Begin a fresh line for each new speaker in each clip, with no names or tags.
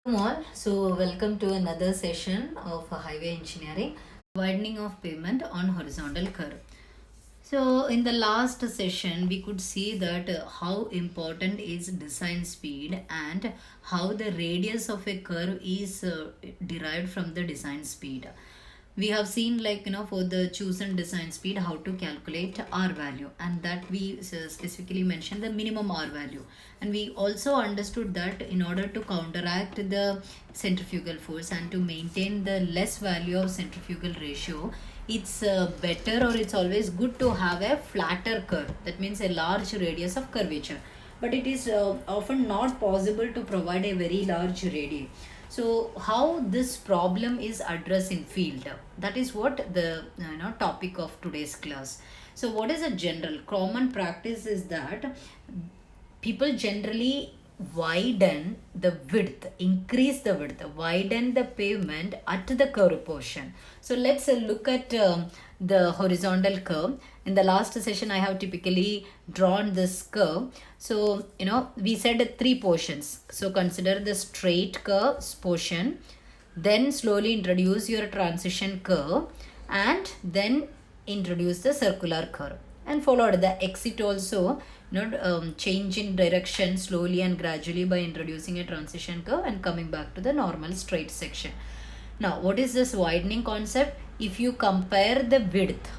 Come on. So, welcome to another session of highway engineering, widening of pavement on horizontal curve. So, in the last session, we could see that how important is design speed and how the radius of a curve is derived from the design speed. We have seen, like, for the chosen design speed, how to calculate R value, and that we specifically mentioned the minimum R value. And we also understood that in order to counteract the centrifugal force and to maintain the less value of centrifugal ratio, it's better, or it's always good to have a flatter curve. That means a large radius of curvature, but it is often not possible to provide a very large radius. So how this problem is addressed in field, that is what the topic of today's class. So what is a general common practice is that people generally widen the width, increase the width, widen the pavement at the curve portion. So let's look at the horizontal curve. In the last session, I have typically drawn this curve. So, we said three portions. So consider the straight curve portion, then slowly introduce your transition curve, and then introduce the circular curve, and followed the exit also, change in direction slowly and gradually by introducing a transition curve and coming back to the normal straight section. Now what is this widening concept? If you compare the width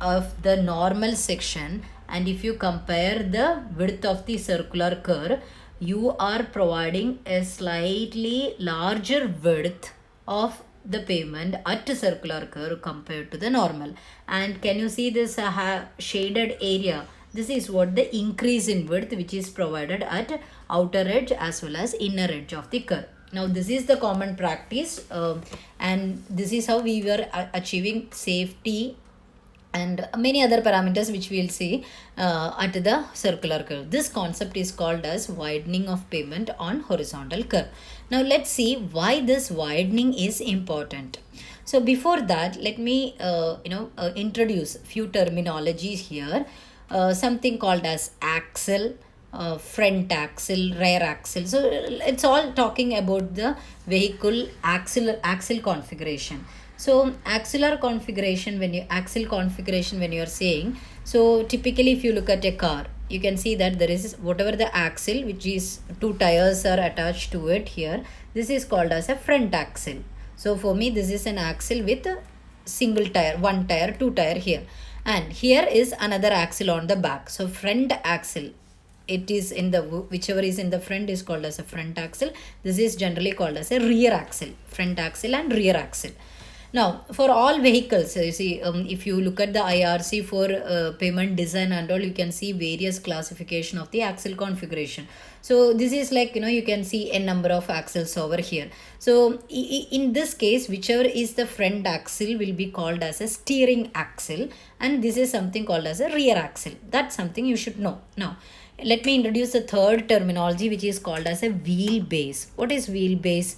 of the normal section and if you compare the width of the circular curve, you are providing a slightly larger width of the pavement at a circular curve compared to the normal. And can you see this shaded area? This is what the increase in width which is provided at outer edge as well as inner edge of the curve. Now this is the common practice, and this is how we were achieving safety and many other parameters which we will see at the circular curve. This concept is called as widening of pavement on horizontal curve. Now let's see why this widening is important. So before that, let me introduce few terminologies here. Something called as axle, front axle, rear axle. So it's all talking about the vehicle axle configuration. So axle configuration when you are saying, so typically if you look at a car, you can see that there is whatever the axle, which is two tires are attached to it here, this is called as a front axle. So for me, this is an axle with a single tire, one tire, two tire here, and here is another axle on the back. So front axle, it is in the whichever is in the front is called as a front axle. This is generally called as a rear axle, front axle and rear axle. Now, for all vehicles, you see, if you look at the IRC for pavement design and all, you can see various classification of the axle configuration. So this is like, you can see a number of axles over here. So in this case, whichever is the front axle will be called as a steering axle, and this is something called as a rear axle. That's something you should know. Now, let me introduce the third terminology, which is called as a wheelbase. What is wheelbase?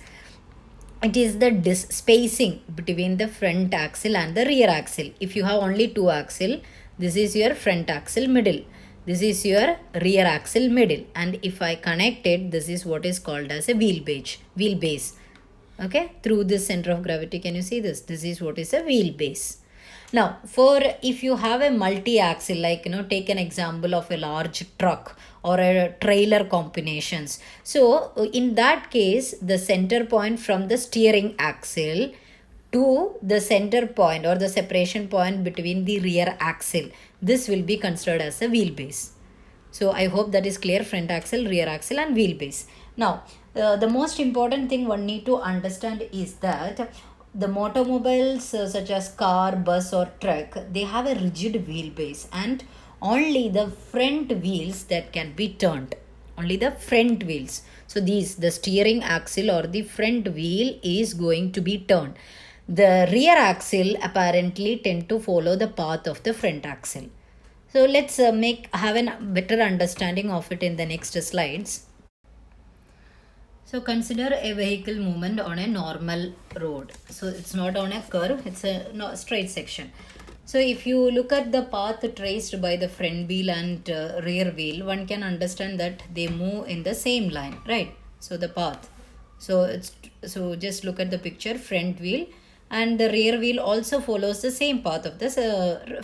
It is the spacing between the front axle and the rear axle. If you have only two axle, this is your front axle middle, this is your rear axle middle, and if I connect it, this is what is called as a wheelbase. Okay, through this center of gravity, can you see this? This is what is a wheelbase. Now, for if you have a multi-axle, like, take an example of a large truck or a trailer combinations. So, in that case, the center point from the steering axle to the center point or the separation point between the rear axle, this will be considered as a wheelbase. So, I hope that is clear: front axle, rear axle and wheelbase. Now, the most important thing one need to understand is that the automobiles such as car, bus or truck, they have a rigid wheelbase and only the front wheels that can be turned. Only the front wheels. So the steering axle or the front wheel is going to be turned. The rear axle apparently tend to follow the path of the front axle. So let's have a better understanding of it in the next slides. So consider a vehicle movement on a normal road. So it's not on a curve, it's a straight section. So if you look at the path traced by the front wheel and rear wheel, one can understand that they move in the same line, right? So the path. So just look at the picture, front wheel and the rear wheel also follows the same path of this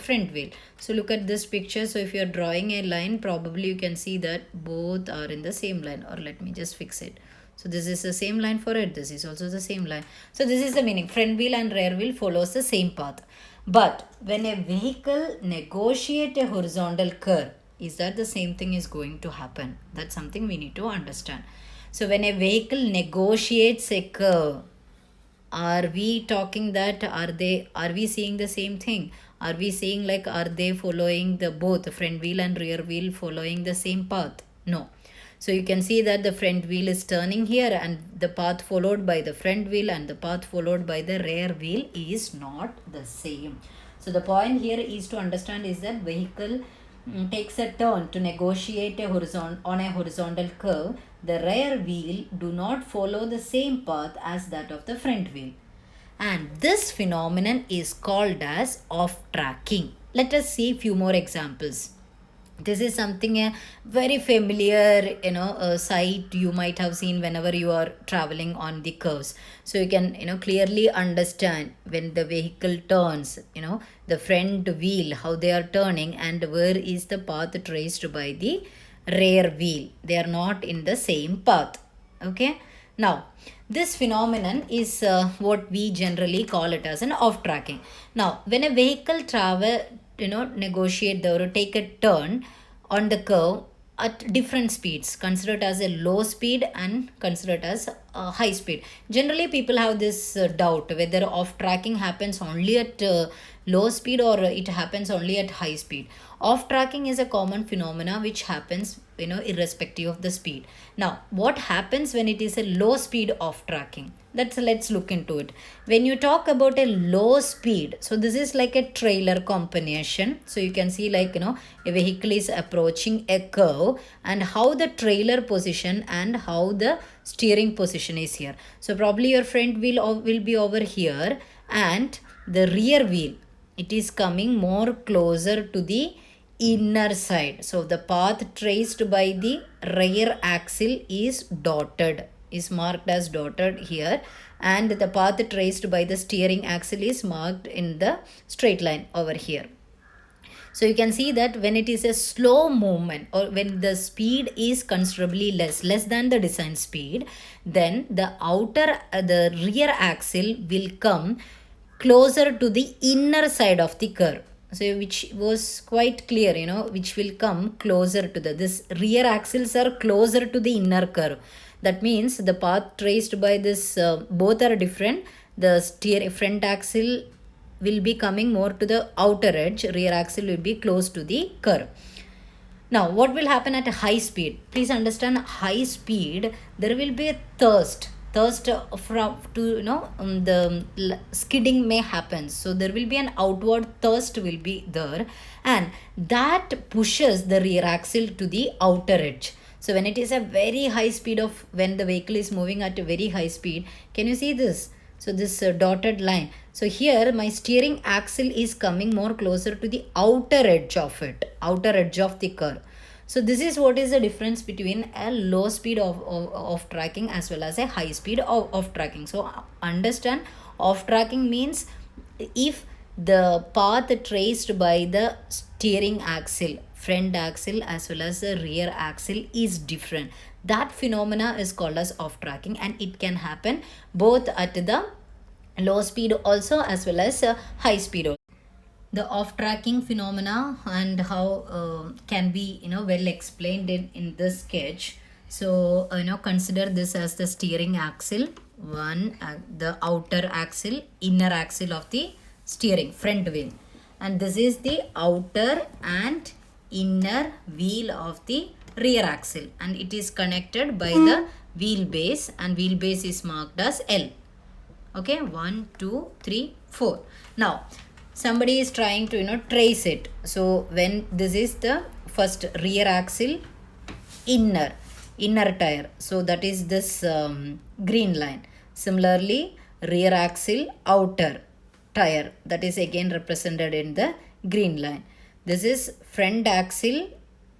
front wheel. So look at this picture. So if you are drawing a line, probably you can see that both are in the same line, or let me just fix it. So this is the same line for it, this is also the same line. So this is the meaning, front wheel and rear wheel follows the same path. But when a vehicle negotiate a horizontal curve, is that the same thing is going to happen? That's something we need to understand. So when a vehicle negotiates a curve, are we talking that are we seeing the same thing? Are we saying like, are they following the both front wheel and rear wheel following the same path? No. So you can see that the front wheel is turning here, and the path followed by the front wheel and the path followed by the rear wheel is not the same. So the point here is to understand is that vehicle takes a turn to negotiate on a horizontal curve. The rear wheel do not follow the same path as that of the front wheel. And this phenomenon is called as off-tracking. Let us see few more examples. This is something a very familiar sight you might have seen whenever you are traveling on the curves. So you can clearly understand when the vehicle turns, the front wheel, how they are turning, and where is the path traced by the rear wheel. They are not in the same path. Okay, now this phenomenon is what we generally call it as an off-tracking. Now when a vehicle negotiate or take a turn on the curve at different speeds, consider it as a low speed and consider it as a high speed. Generally people have this doubt whether off tracking happens only at low speed or it happens only at high speed. Off tracking is a common phenomena which happens irrespective of the speed. Now what happens when it is a low speed off tracking? Let's look into it. When you talk about a low speed, so this is like a trailer combination. So you can see like a vehicle is approaching a curve and how the trailer position and how the steering position is here. So probably your front wheel will be over here, and the rear wheel, it is coming more closer to the inner side. So the path traced by the rear axle is marked as dotted here, and the path traced by the steering axle is marked in the straight line over here. So you can see that when it is a slow movement, or when the speed is considerably less than the design speed, then the rear axle will come closer to the inner side of the curve. So which was quite clear, which will come closer to this rear axles are closer to the inner curve. That means the path traced by this both are different. The front axle will be coming more to the outer edge, rear axle will be close to the curve. Now what will happen at a high speed? Please understand, high speed there will be a thirst from the skidding may happen. So there will be an outward thrust will be there, and that pushes the rear axle to the outer edge. So when it is a very high speed when the vehicle is moving at a very high speed, can you see this? So this dotted line. So here my steering axle is coming more closer to the outer edge of the curve. So this is what is the difference between a low speed of tracking as well as a high speed of tracking. So understand, off tracking means if the path traced by the steering axle, front axle as well as the rear axle is different, that phenomena is called as off tracking, and it can happen both at the low speed also as well as high speed also. The off tracking phenomena and how can be well explained in this sketch. So consider this as the steering axle, the outer axle, inner axle of the steering front wheel, and this is the outer and inner wheel of the rear axle, and it is connected by the wheelbase, and wheelbase is marked as L. Okay, 1 2 3 4. Now somebody is trying to trace it. So when this is the first rear axle, inner tire, so that is this green line. Similarly rear axle, outer tire, that is again represented in the green line. This is front axle,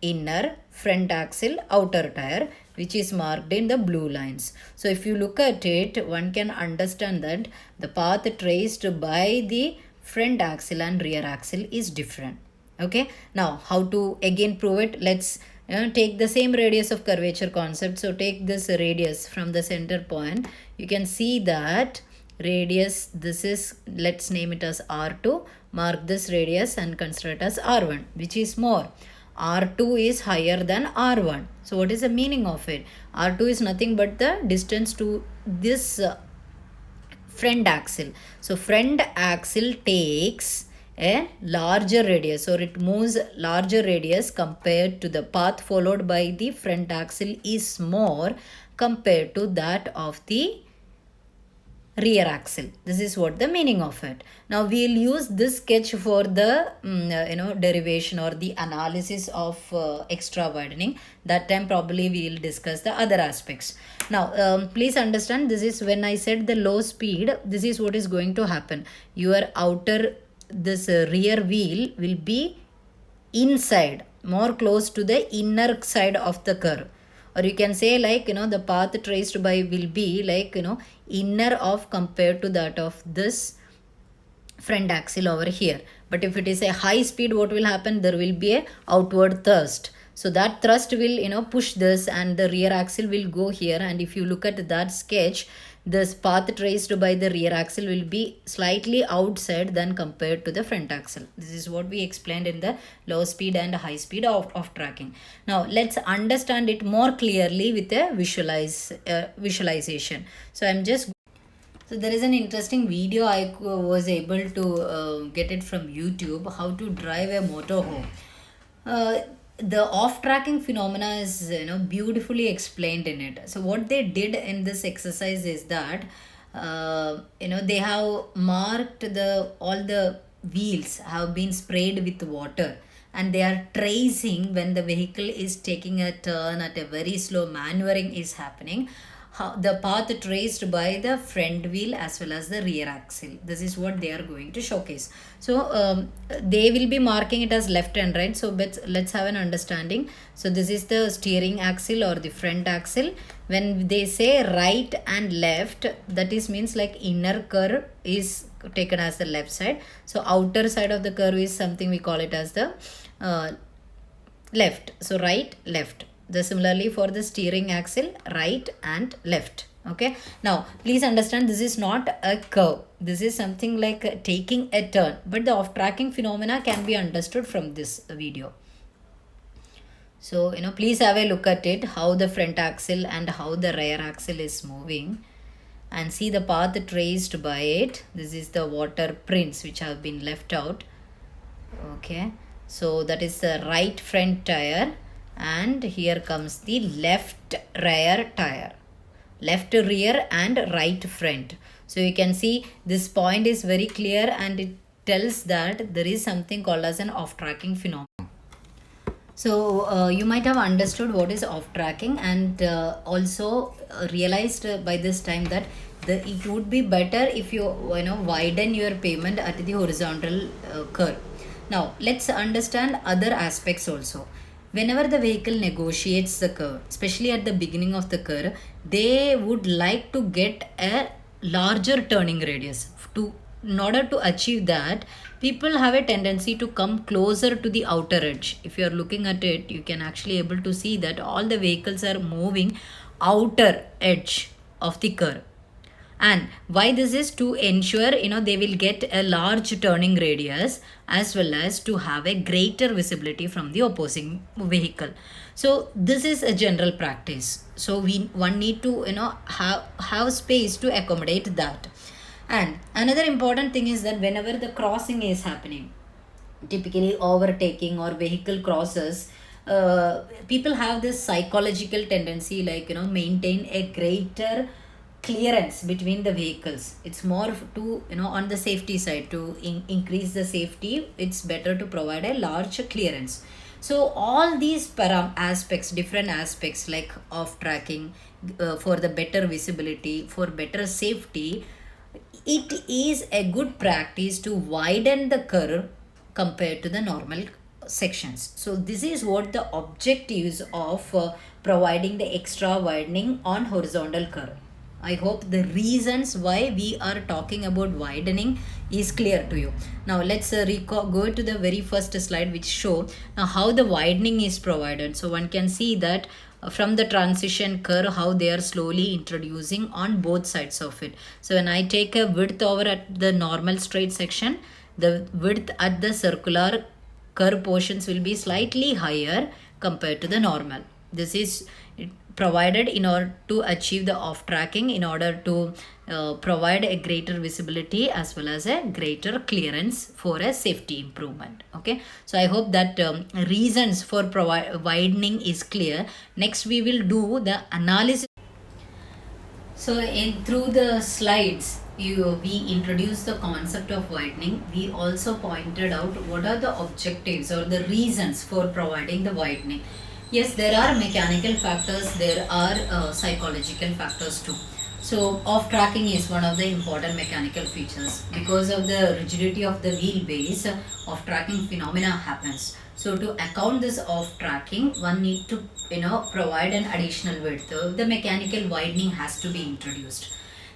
inner, front axle outer tire, which is marked in the blue lines. So if you look at it, one can understand that the path traced by the front axle and rear axle is different. Okay, now how to again prove it? Let's take the same radius of curvature concept. So take this radius from the center point. You can see that radius, this is, let's name it as R2. Mark this radius and consider it as R1, which is more. R2 is higher than R1. So what is the meaning of it? R2 is nothing but the distance to this front axle. So front axle takes a larger radius, or it moves larger radius compared to the path followed by the front axle is more compared to that of the rear axle. This is what the meaning of it. Now we'll use this sketch for the derivation or the analysis of extra widening. That time probably we'll discuss the other aspects. Now please understand, this is when I said the low speed, this is what is going to happen. Your outer, this rear wheel will be inside, more close to the inner side of the curve. Or you can say like, the path traced by will be like, inner of compared to that of this front axle over here. But if it is a high speed, what will happen? There will be a outward thrust. So that thrust will, push this, and the rear axle will go here. And if you look at that sketch, this path traced by the rear axle will be slightly outside than compared to the front axle. This is what we explained in the low speed and high speed of tracking. Now let's understand it more clearly with a visualization. So there is an interesting video I was able to get it from YouTube, how to drive a motorhome. The off-tracking phenomena is beautifully explained in it. So what they did in this exercise is that they have marked all the wheels have been sprayed with water, and they are tracing when the vehicle is taking a turn at a very slow, maneuvering is happening, the path traced by the front wheel as well as the rear axle. This is what they are going to showcase. So they will be marking it as left and right. So let's have an understanding. So this is the steering axle or the front axle. When they say right and left, that is means like inner curve is taken as the left side. So outer side of the curve is something we call it as the left. So right, left. Similarly for the steering axle, right and left. Okay, now please understand, this is not a curve. This is something like taking a turn, but the off-tracking phenomena can be understood from this video. So please have a look at it, how the front axle and how the rear axle is moving, and see the path traced by it. This is the water prints which have been left out. Okay, so that is the right front tire, and here comes the left rear tire, left rear and right front. So you can see this point is very clear, and it tells that there is something called as an off-tracking phenomenon. So you might have understood what is off-tracking, and also realized by this time that it would be better if you widen your pavement at the horizontal curve. Now let's understand other aspects also. Whenever the vehicle negotiates the curve, especially at the beginning of the curve, they would like to get a larger turning radius. In order to achieve that, people have a tendency to come closer to the outer edge. If you are looking at it, you can actually able to see that all the vehicles are moving outer edge of the curve. And why this is to ensure they will get a large turning radius, as well as to have a greater visibility from the opposing vehicle. So this is a general practice. So one need to have space to accommodate that. And another important thing is that whenever the crossing is happening, typically overtaking or vehicle crosses, people have this psychological tendency like maintain a greater clearance between the vehicles. It's more to on the safety side, to increase the safety. It's better to provide a large clearance. So all these different aspects like off tracking, for the better visibility, for better safety, it is a good practice to widen the curve compared to the normal sections. So this is what the objectives of providing the extra widening on horizontal curve. I hope the reasons why we are talking about widening is clear to you. Now let's go to the very first slide, which show now how the widening is provided. So one can see that from the transition curve how they are slowly introducing on both sides of it. So when I take a width over at the normal straight section, the width at the circular curve portions will be slightly higher compared to the normal. This is provided in order to achieve the off tracking, in order to provide a greater visibility as well as a greater clearance for a safety improvement. Okay, so I hope that reasons for widening is clear. Next we will do the analysis. So through the slides we introduced the concept of widening. We also pointed out what are the objectives or the reasons for providing the widening. Yes, there are mechanical factors, there are psychological factors too. So off tracking is one of the important mechanical features. Because of the rigidity of the wheelbase, off tracking phenomena happens. So to account this off tracking, one need to provide an additional width. The mechanical widening has to be introduced.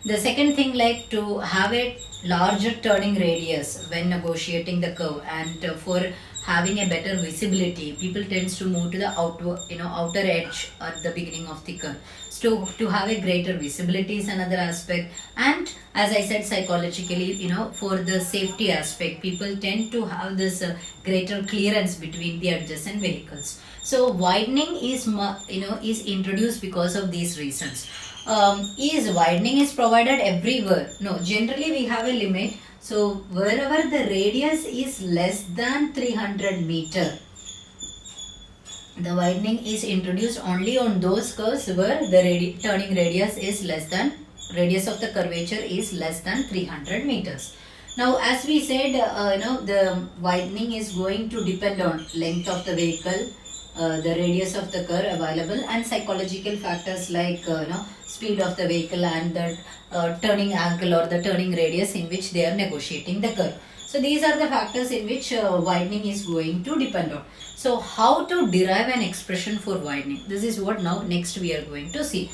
The second thing, like to have a larger turning radius when negotiating the curve, and for having a better visibility, people tends to move to the outer edge at the beginning of the curve. So to have a greater visibility is another aspect. And as I said, psychologically, for the safety aspect, people tend to have this greater clearance between the adjacent vehicles. So widening is introduced because of these reasons. Is widening is provided everywhere? No, generally we have a limit. So wherever the radius is less than 300 meter, the widening is introduced only on those curves where the turning radius is less than, radius of the curvature is less than 300 meters. Now as we said, the widening is going to depend on length of the vehicle, the radius of the curve available, and psychological factors like speed of the vehicle and the turning angle or the turning radius in which they are negotiating the curve. So these are the factors in which widening is going to depend on. So how to derive an expression for widening? This is what now next we are going to see.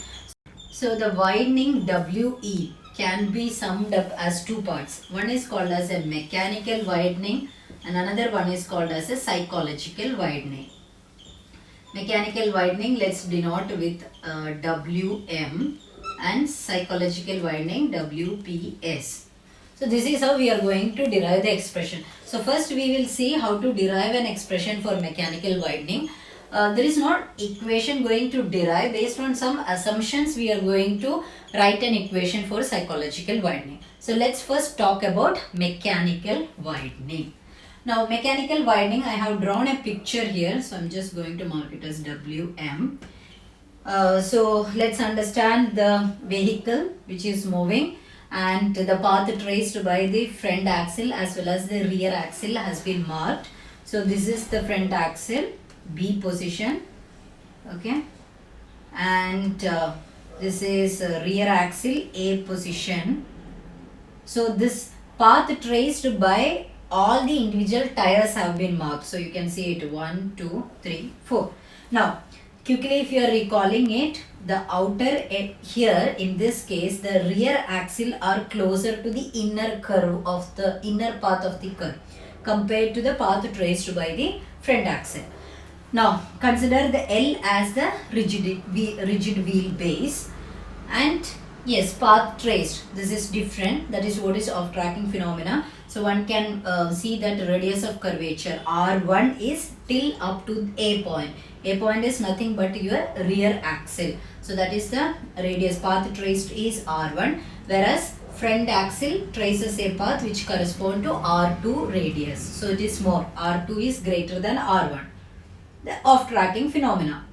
So the widening WE can be summed up as two parts. One is called as a mechanical widening and another one is called as a psychological widening. Mechanical widening, let's denote with WM, and psychological widening WPS. So this is how we are going to derive the expression. So first we will see how to derive an expression for mechanical widening. There is not equation going to derive. Based on some assumptions, we are going to write an equation for psychological widening. So let's first talk about mechanical widening. Now mechanical widening, I have drawn a picture here, so I'm just going to mark it as WM. So let's understand the vehicle which is moving, and the path traced by the front axle as well as the rear axle has been marked. So this is the front axle, B position, okay, and this is rear axle, A position. So this path traced by all the individual tires have been marked. So you can see it 1, 2, 3, 4. Now quickly, if you are recalling it, the outer here in this case the rear axle are closer to the inner curve of the inner path of the curve compared to the path traced by the front axle. Now consider the L as the rigid wheel base, and yes, path traced, this is different. That is what is off tracking phenomena. So one can see that the radius of curvature R1 is till up to A point. A point is nothing but your rear axle. So that is the radius. Path traced is R1, whereas front axle traces a path which correspond to R2 radius. So it is more. R2 is greater than R1. The off tracking phenomena.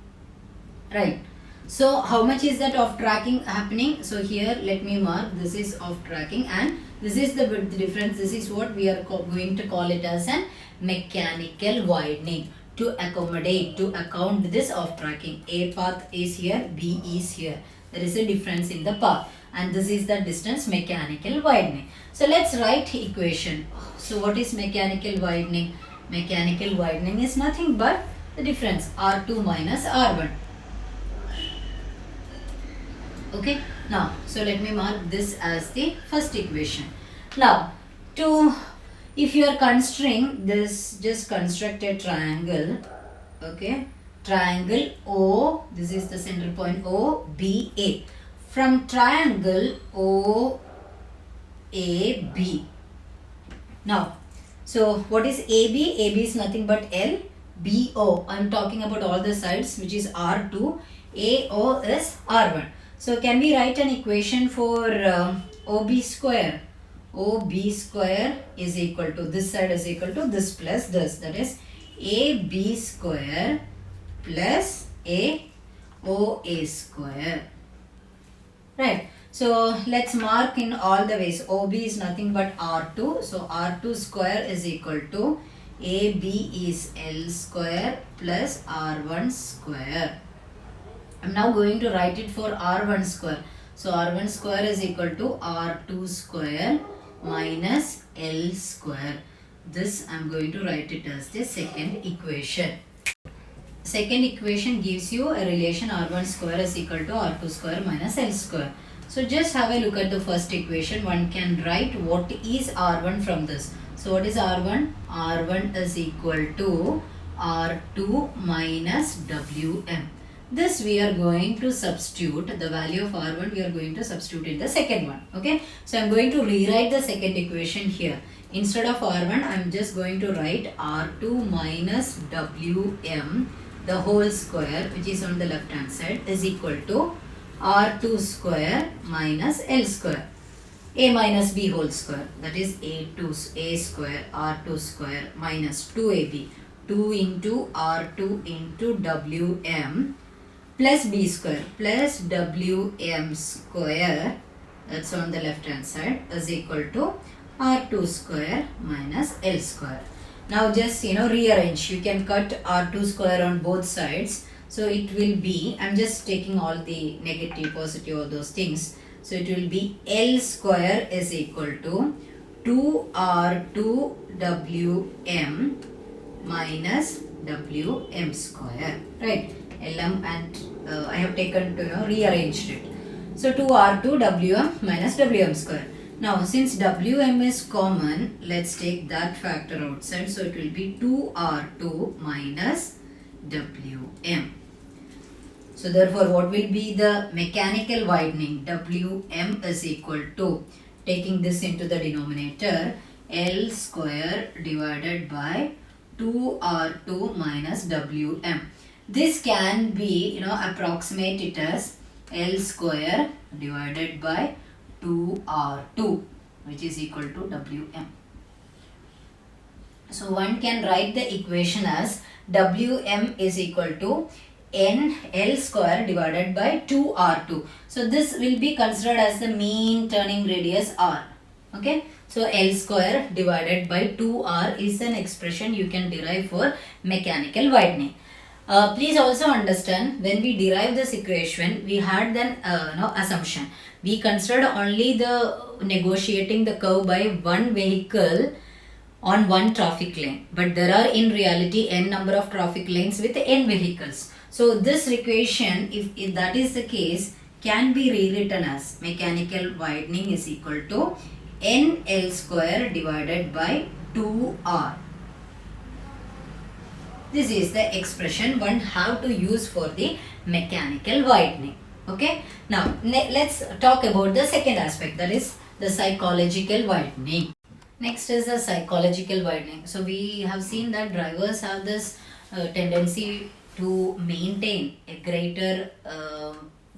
Right. So how much is that off tracking happening? So here let me mark, this is off tracking and this is the width difference. This is what we are going to call it as an mechanical widening to accommodate, to account this off tracking. A path is here, B is here. There is a difference in the path, and this is the distance mechanical widening. So let's write equation. So what is mechanical widening? Mechanical widening is nothing but the difference R2 minus R1. Okay, now so let me mark this as the first equation. Now if you are considering this, just construct a triangle. Okay, triangle O, this is the center point OBA. From triangle OAB. Now, so what is AB? AB is nothing but LBO. I am talking about all the sides, which is R2. AO is R1. So can we write an equation for OB square? OB square is equal to, this side is equal to this plus this, that is AB square plus AOA square. Right. So let's mark in all the ways. OB is nothing but R2. So R2 square is equal to AB is L square plus R1 square. I'm now going to write it for R1 square. So R1 square is equal to R2 square minus L square. This I'm going to write it as the second equation. Second equation gives you a relation R1 square is equal to R2 square minus L square. So just have a look at the first equation. One can write what is R1 from this. So what is R1? R1 is equal to R2 minus Wm. This we are going to substitute, the value of R1 we are going to substitute in the second one. Okay. So I am going to rewrite the second equation here. Instead of R1, I am just going to write R2 minus Wm, the whole square, which is on the left hand side, is equal to R2 square minus L square. A minus B whole square, that is A square R2 square minus 2AB. 2 into R2 into Wm plus B square plus Wm square, that's on the left hand side, is equal to R2 square minus L square. Now just rearrange. You can cut R2 square on both sides. So it will be, I'm just taking all the negative, positive, all those things. So it will be L square is equal to 2R2Wm minus Wm square. Right? Lm, and I have taken to rearranged it. So 2R2Wm minus Wm square. Now since Wm is common, let's take that factor outside. So it will be 2R2 minus Wm. So therefore what will be the mechanical widening? Wm is equal to, taking this into the denominator, L square divided by 2R2 minus Wm. This can be, approximate it as L square divided by 2R2, which is equal to Wm. So one can write the equation as Wm is equal to L square divided by 2R2. So this will be considered as the mean turning radius R. Okay. So L square divided by 2R is an expression you can derive for mechanical widening. Please also understand, when we derive this equation, we had then assumption. We considered only the negotiating the curve by one vehicle on one traffic lane, but there are in reality n number of traffic lanes with n vehicles. So this equation, if that is the case, can be rewritten as mechanical widening is equal to NL square divided by 2R. This is the expression one have to use for the mechanical widening. Okay. Now let's talk about the second aspect, that is the psychological widening. Next is the psychological widening. So we have seen that drivers have this tendency to maintain a greater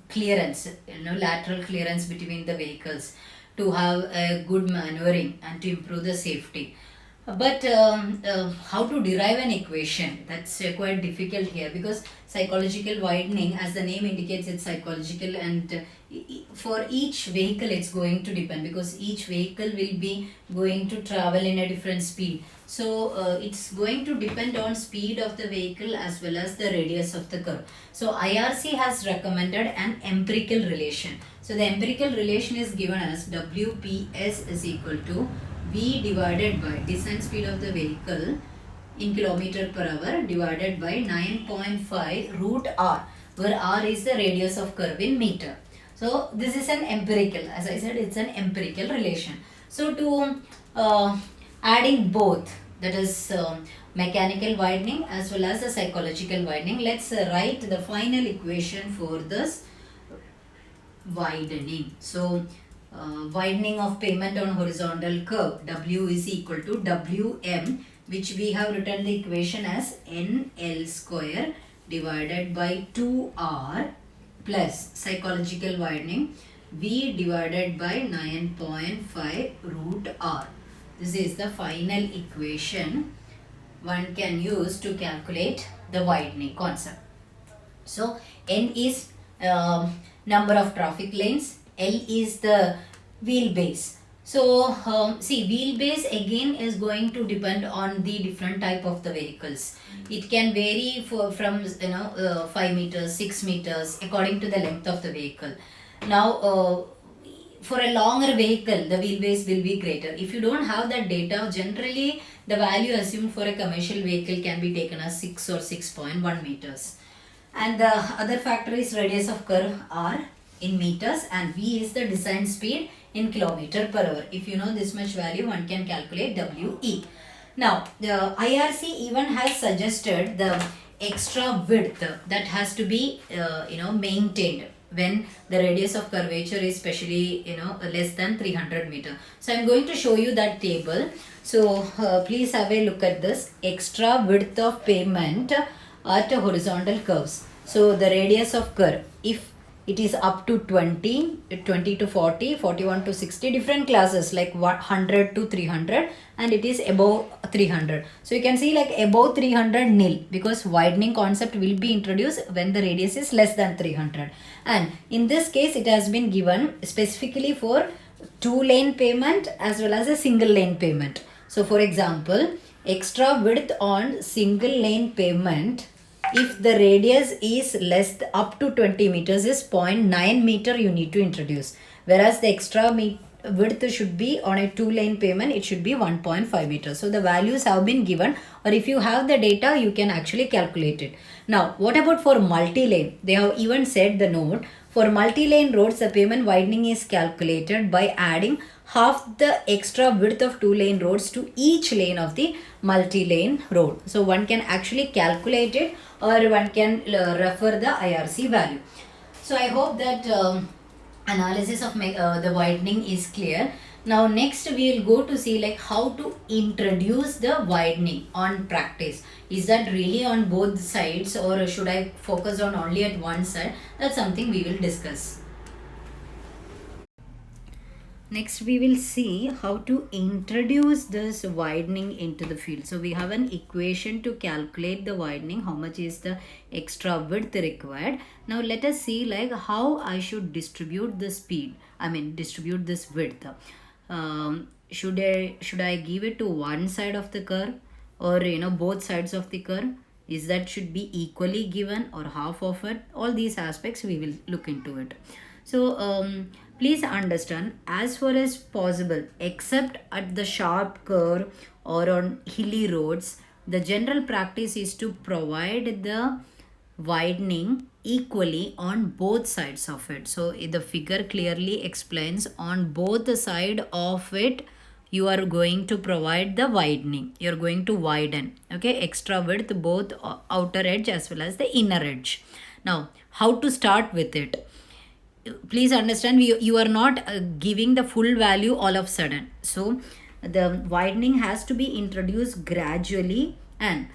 clearance, lateral clearance between the vehicles, to have a good maneuvering and to improve the safety. But how to derive an equation? That's quite difficult here, because psychological widening, as the name indicates, it's psychological, and for each vehicle it's going to depend, because each vehicle will be going to travel in a different speed. So it's going to depend on speed of the vehicle as well as the radius of the curve. So IRC has recommended an empirical relation. So the empirical relation is given as WPS is equal to V divided by descent speed of the vehicle in kilometer per hour divided by 9.5 root r, where r is the radius of curve in meter. So this is an empirical, as I said, it's an empirical relation. So to adding both, that is mechanical widening as well as the psychological widening, let's write the final equation for this widening. So widening of pavement on horizontal curve, W is equal to Wm, which we have written the equation as NL square divided by 2R plus psychological widening V divided by 9.5 root R. This is the final equation one can use to calculate the widening concept. So N is number of traffic lanes, L is the wheelbase. So see, wheelbase again is going to depend on the different type of the vehicles. It can vary from 5 meters, 6 meters according to the length of the vehicle. Now for a longer vehicle, the wheelbase will be greater. If you don't have that data, generally the value assumed for a commercial vehicle can be taken as 6 or 6.1 meters. And the other factor is radius of curve R in meters, and V is the design speed in kilometer per hour. If you know this much value, one can calculate WE. Now, the IRC even has suggested the extra width that has to be maintained when the radius of curvature is especially less than 300 meter. So I'm going to show you that table. So please have a look at this extra width of pavement at horizontal curves. So the radius of curve, if it is up to 20 to 40, 41 to 60, different classes like 100 to 300, and it is above 300. So you can see like above 300 nil, because widening concept will be introduced when the radius is less than 300. And in this case it has been given specifically for 2-lane pavement as well as a single lane pavement. So for example, extra width on single lane pavement, if the radius is less up to 20 meters is 0.9 meter you need to introduce, whereas the extra width should be on a 2-lane pavement, it should be 1.5 meters. So the values have been given, or if you have the data you can actually calculate it. Now what about for multi-lane? They have even said the note, for multi-lane roads the pavement widening is calculated by adding half the extra width of 2-lane roads to each lane of the multi-lane road. So one can actually calculate it, or one can refer the IRC value. So I hope that analysis of the widening is clear. Now next we will go to see like how to introduce the widening on practice. Is that really on both sides, or should I focus on only at one side? That's something we will discuss. Next we will see how to introduce this widening into the field. So we have an equation to calculate the widening, how much is the extra width required. Now let us see like how I should distribute the speed, distribute this width. Should I give it to one side of the curve, or both sides of the curve? Is that should be equally given, or half of it? All these aspects we will look into it. So please understand, as far as possible, except at the sharp curve or on hilly roads, the general practice is to provide the widening equally on both sides of it. So the figure clearly explains on both the side of it you are going to provide the widening. You are going to widen, okay, extra width both outer edge as well as the inner edge. Now how to start with it? Please understand, you are not giving the full value all of a sudden. So the widening has to be introduced gradually, and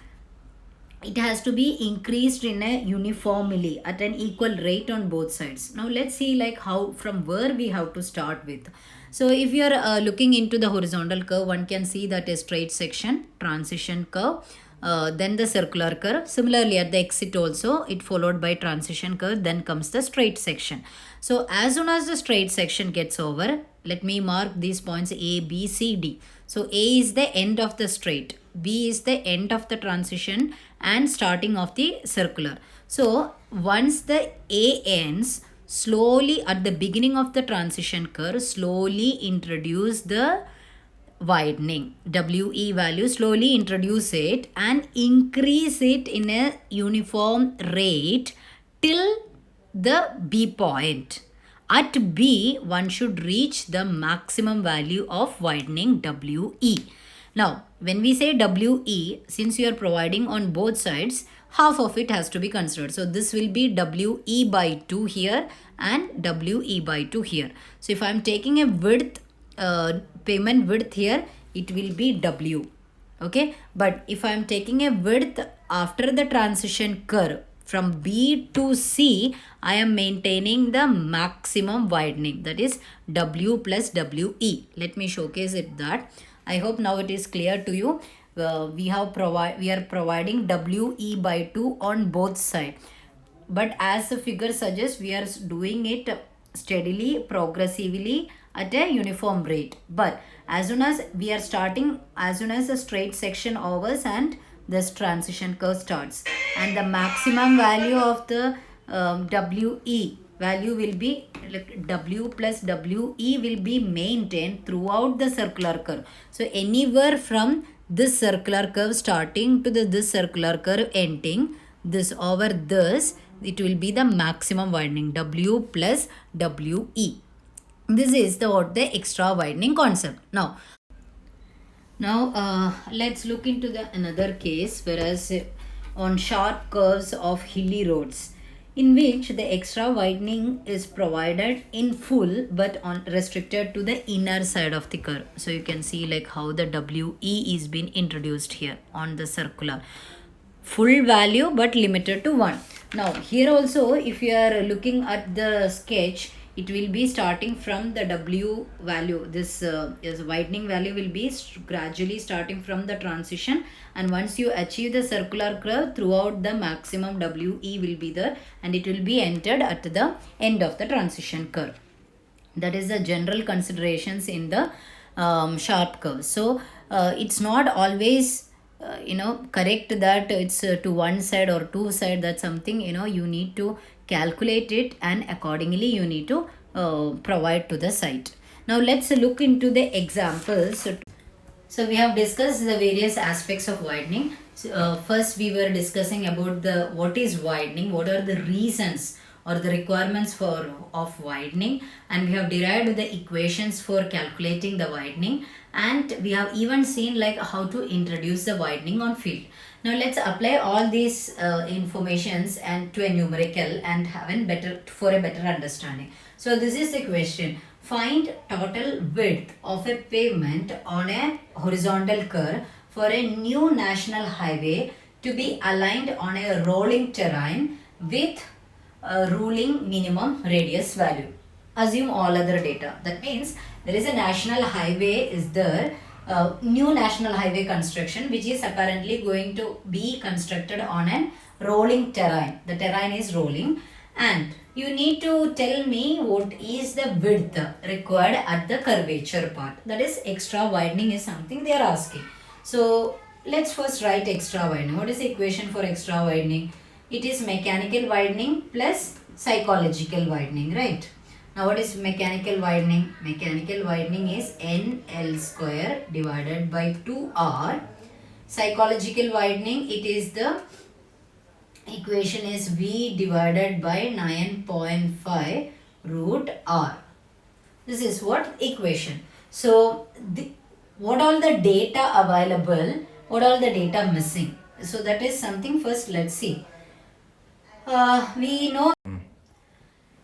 it has to be increased in a uniformly at an equal rate on both sides. Now let's see like how, from where we have to start with. So if you are looking into the horizontal curve, one can see that a straight section, transition curve, then the circular curve. Similarly at the exit also it followed by transition curve, then comes the straight section. So as soon as the straight section gets over, let me mark these points A, B, C, D. So A is the end of the straight, B is the end of the transition, and starting of the circular. So once the A ends, slowly at the beginning of the transition curve, slowly introduce the widening. WE value, slowly introduce it and increase it in a uniform rate till the B point. At B, one should reach the maximum value of widening WE. Now, when we say WE, since you are providing on both sides, half of it has to be considered. So, this will be WE by 2 here and WE by 2 here. So, if I am taking a width, payment width here, it will be W. Okay, but if I am taking a width after the transition curve from B to C, I am maintaining the maximum widening, that is W plus WE. Let me showcase it that. I hope now it is clear to you. We are providing WE by 2 on both sides. But as the figure suggests, we are doing it steadily, progressively at a uniform rate. But as soon as we are starting, as soon as the straight section overs and this transition curve starts, and the maximum value of the WE value will be like W plus WE will be maintained throughout the circular curve. So anywhere from this circular curve starting to this circular curve ending, this over this, it will be the maximum widening, W plus WE. This is what the extra widening concept. Now let's look into the another case, whereas on sharp curves of hilly roads, in which the extra widening is provided in full but on restricted to the inner side of the curve. So you can see like how the WE is being introduced here on the circular. Full value but limited to 1. Now here also, if you are looking at the sketch, it will be starting from the W value. This widening value will be gradually starting from the transition, and once you achieve the circular curve, throughout the maximum WE will be there and it will be entered at the end of the transition curve. That is the general considerations in the sharp curve. So it's not always correct that it's to one side or two side. That's something you need to calculate it, and accordingly you need to provide to the site. Now let's look into the examples. So we have discussed the various aspects of widening. So, first we were discussing about the what is widening, what are the reasons or the requirements of widening, and we have derived the equations for calculating the widening, and we have even seen like how to introduce the widening on field. Now let's apply all these informations and to a numerical and have a better understanding. So this is the question. Find total width of a pavement on a horizontal curve for a new national highway to be aligned on a rolling terrain with a ruling minimum radius value. Assume all other data. That means there is a national highway is there, new national highway construction, which is apparently going to be constructed on a rolling terrain. The terrain is rolling, and you need to tell me what is the width required at the curvature part. That is extra widening is something they are asking. So let's first write extra widening. What is the equation for extra widening? It is mechanical widening plus psychological widening, right? Now what is mechanical widening? Mechanical widening is NL square divided by 2R. Psychological widening, it is the equation is V divided by 9.5 root R. This is what equation. So what all the data available, what all the data missing? So that is something first let's see. We know.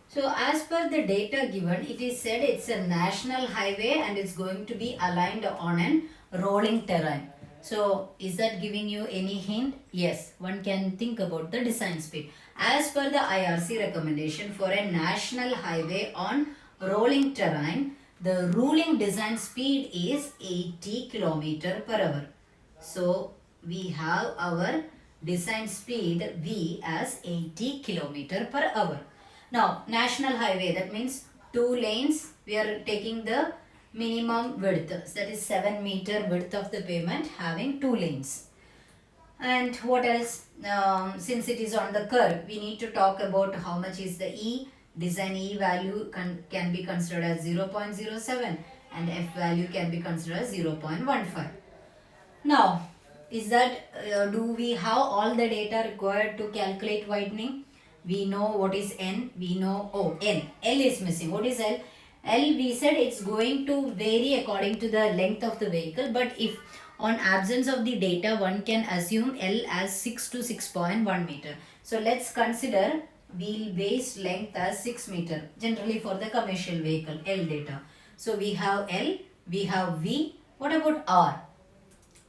So as per the data given, it is said it's a national highway and it's going to be aligned on a rolling terrain. So is that giving you any hint? Yes, one can think about the design speed. As per the IRC recommendation for a national highway on rolling terrain, the ruling design speed is 80 km per hour. So we have our design speed V as 80 km per hour. Now national highway, that means 2 lanes, we are taking the minimum width, that is 7 meter width of the pavement having 2 lanes. And what else? Since it is on the curve, we need to talk about how much is the E. Design E value can be considered as 0.07, and f value can be considered as 0.15. Now, is that do we have all the data required to calculate widening? We know what is n, we know L is missing. What is L? L, we said it's going to vary according to the length of the vehicle, but if on absence of the data, one can assume L as 6 to 6.1 meter. So let's consider wheelbase length as 6 meter, generally for the commercial vehicle, L data. So we have L, we have V. What about R?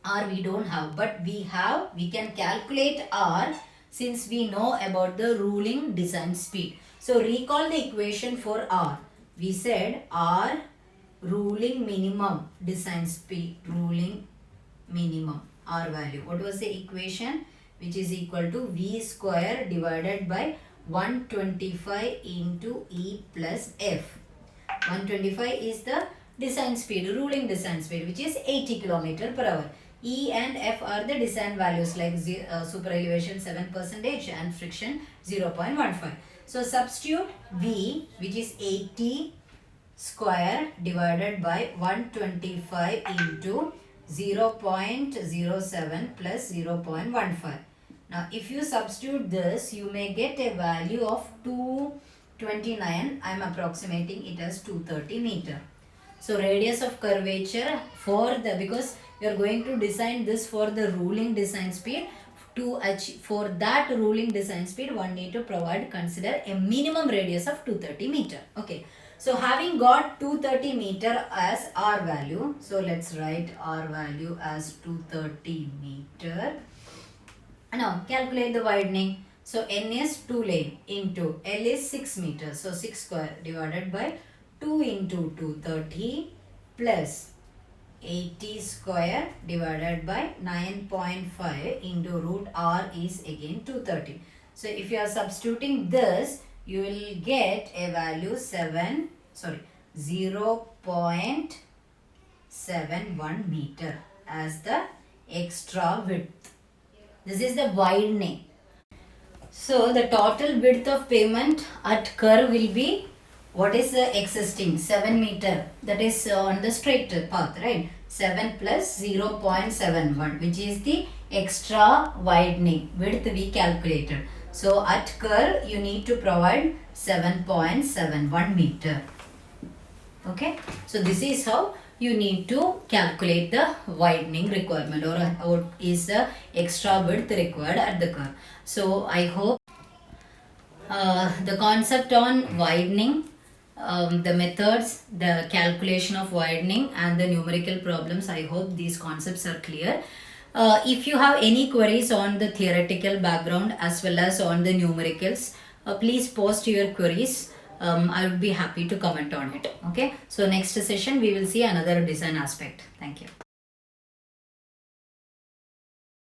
R we don't have, but we can calculate R since we know about the ruling design speed. So recall the equation for R. We said R ruling minimum design speed, ruling minimum R value. What was the equation? Which is equal to V square divided by 125 into E plus F. 125 is the design speed, ruling design speed, which is 80 km per hour. E and F are the design values like super elevation 7% and friction 0.15. So substitute V, which is 80 square divided by 125 into 0.07 plus 0.15. Now if you substitute this, you may get a value of 229. I am approximating it as 230 meter. So radius of curvature for the, because you are going to design this for the ruling design speed, to achieve for that ruling design speed one need to consider a minimum radius of 230 meter. Okay, so having got 230 meter as R value, so let's write R value as 230 meter. Now calculate the widening. So N is 2 lane into L is 6 meters, so 6 square divided by 2 into 230 plus 80 square divided by 9.5 into root R is again 230. So if you are substituting this, you will get a value 0.71 meter as the extra width. This is the widening. So the total width of pavement at curve will be, what is the existing? 7 meter. That is on the straight path, right? 7 plus 0.71, which is the extra widening width we calculated. So at curve, you need to provide 7.71 meter. Okay. So this is how you need to calculate the widening requirement, or what is the extra width required at the curve. So I hope the concept on widening, the methods, the calculation of widening and the numerical problems, I hope these concepts are clear. If you have any queries on the theoretical background as well as on the numericals, please post your queries. I would be happy to comment on it. Okay, so next session we will see another design aspect. Thank you.